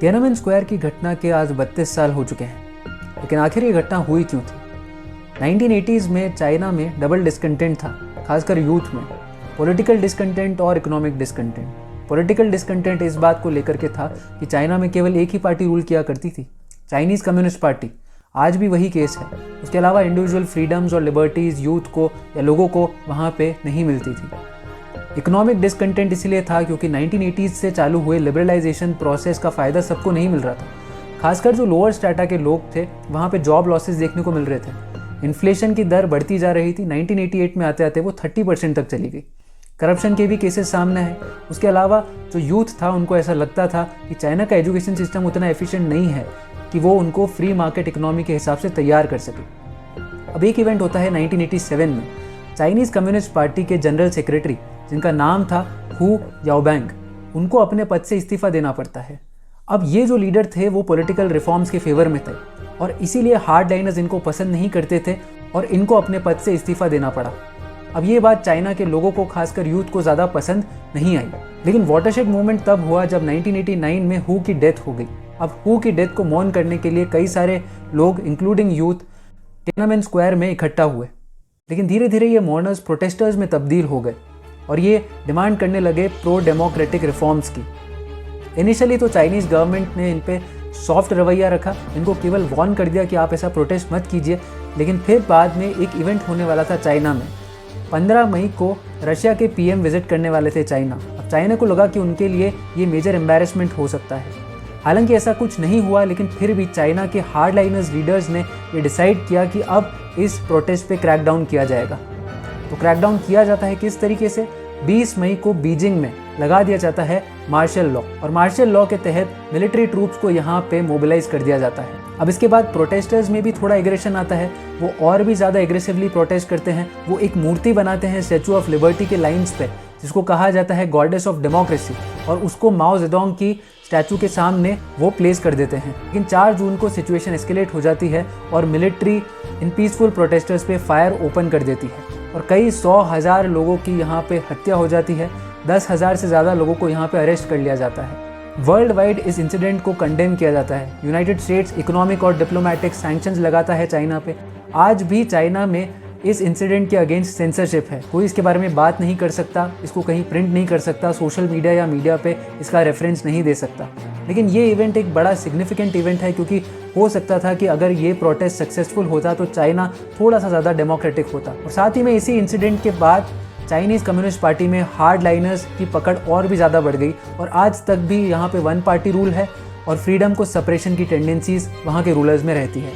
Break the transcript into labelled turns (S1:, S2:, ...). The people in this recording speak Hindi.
S1: तिएननमेन स्क्वायर की घटना के आज 32 साल हो चुके हैं, लेकिन आखिर ये घटना हुई क्यों थी? 1980s में चाइना में डबल डिस्कंटेंट था, खासकर यूथ में, पॉलिटिकल डिस्कंटेंट और इकोनॉमिक डिस्कंटेंट। पॉलिटिकल डिस्कंटेंट इस बात को लेकर के था कि चाइना में केवल एक ही पार्टी रूल किया करती थी, चाइनीज़ कम्युनिस्ट पार्टी। आज भी वही केस है। उसके अलावा इंडिविजुअल फ्रीडम्स और लिबर्टीज़ यूथ को या लोगों को वहाँ पे नहीं मिलती थी। इकोनॉमिक डिस्कंटेंट इसलिए था क्योंकि 1980s से चालू हुए लिबरलाइजेशन प्रोसेस का फ़ायदा सबको नहीं मिल रहा था। खासकर जो लोअर स्ट्रेटा के लोग थे, वहाँ पे जॉब लॉसेस देखने को मिल रहे थे। इन्फ्लेशन की दर बढ़ती जा रही थी। 1988 में आते आते वो 30% तक चली गई। करप्शन के भी केसेस सामने हैं। उसके अलावा जो यूथ था, उनको ऐसा लगता था कि चाइना का एजुकेशन सिस्टम उतना एफिशिएंट नहीं है कि वो उनको फ्री मार्केट इकोनॉमी के हिसाब से तैयार कर सके। अब एक इवेंट होता है 1987 में। चाइनीज़ कम्युनिस्ट पार्टी के जनरल सेक्रेटरी, जिनका नाम था हु याओबैंग, उनको अपने पद से इस्तीफा देना पड़ता है। अब ये जो लीडर थे वो पॉलिटिकल रिफॉर्म्स के फेवर में थे और इसीलिए हार्ड लाइनर्स इनको पसंद नहीं करते थे और इनको अपने पद से इस्तीफा देना पड़ा। अब ये बात चाइना के लोगों को, खासकर यूथ को ज़्यादा पसंद नहीं आई। लेकिन वाटरशेड मूवमेंट तब हुआ जब 1989 में हु की डेथ हो गई। अब हु की डेथ को मौन करने के लिए कई सारे लोग इंक्लूडिंग यूथ तिएननमेन स्क्वायर में इकट्ठा हुए। लेकिन धीरे धीरे ये मॉर्नर्स प्रोटेस्टर्स में तब्दील हो गए और ये डिमांड करने लगे प्रो डेमोक्रेटिक रिफॉर्म्स की। इनिशियली तो चाइनीज़ गवर्नमेंट ने इन पे सॉफ्ट रवैया रखा, इनको केवल वार्न कर दिया कि आप ऐसा प्रोटेस्ट मत कीजिए। लेकिन फिर बाद में एक इवेंट होने वाला था चाइना में। 15 मई को रशिया के पीएम विजिट करने वाले थे चाइना। अब चाइना को लगा कि उनके लिए ये मेजर एम्बैरेसमेंट हो सकता है। हालांकि ऐसा कुछ नहीं हुआ, लेकिन फिर भी चाइना के हार्ड लाइनर्स लीडर्स ने ये डिसाइड किया कि अब इस प्रोटेस्ट पे क्रैकडाउन किया जाएगा। तो क्रैकडाउन किया जाता है किस तरीके से? 20 मई को बीजिंग में लगा दिया जाता है मार्शल लॉ और मार्शल लॉ के तहत मिलिट्री ट्रूप्स को यहाँ पे मोबिलाइज कर दिया जाता है। अब इसके बाद प्रोटेस्टर्स में भी थोड़ा एग्रेशन आता है। वो और भी ज़्यादा एग्रेसिवली प्रोटेस्ट करते हैं। वो एक मूर्ति बनाते हैं स्टैचू ऑफ लिबर्टी के लाइन्स पे, जिसको कहा जाता है गॉडेस ऑफ डेमोक्रेसी, और उसको माओ जेडोंग की स्टैचू के सामने वो प्लेस कर देते हैं। लेकिन 4 जून को सिचुएशन एस्केलेट हो जाती है और मिलिट्री इन पीसफुल प्रोटेस्टर्स पे फायर ओपन कर देती है और कई 100,000 लोगों की यहाँ पे हत्या हो जाती है। 10,000 से ज़्यादा लोगों को यहाँ पे अरेस्ट कर लिया जाता है। वर्ल्ड वाइड इस इंसिडेंट को कंडेम किया जाता है। यूनाइटेड स्टेट्स इकोनॉमिक और डिप्लोमेटिक सैंक्शंस लगाता है चाइना पे। आज भी चाइना में इस इंसिडेंट के अगेंस्ट सेंसरशिप है। कोई इसके बारे में बात नहीं कर सकता, इसको कहीं प्रिंट नहीं कर सकता, सोशल मीडिया या मीडिया पे इसका रेफरेंस नहीं दे सकता। लेकिन ये इवेंट एक बड़ा सिग्निफिकेंट इवेंट है, क्योंकि हो सकता था कि अगर ये प्रोटेस्ट सक्सेसफुल होता तो चाइना थोड़ा सा ज़्यादा डेमोक्रेटिक होता। और साथ ही में इसी इंसिडेंट के बाद चाइनीज़ कम्युनिस्ट पार्टी में हार्ड लाइनर्स की पकड़ और भी ज़्यादा बढ़ गई और आज तक भी यहाँ पे वन पार्टी रूल है और फ्रीडम को सप्रेशन की टेंडेंसीज वहाँ के रूलर्स में रहती है।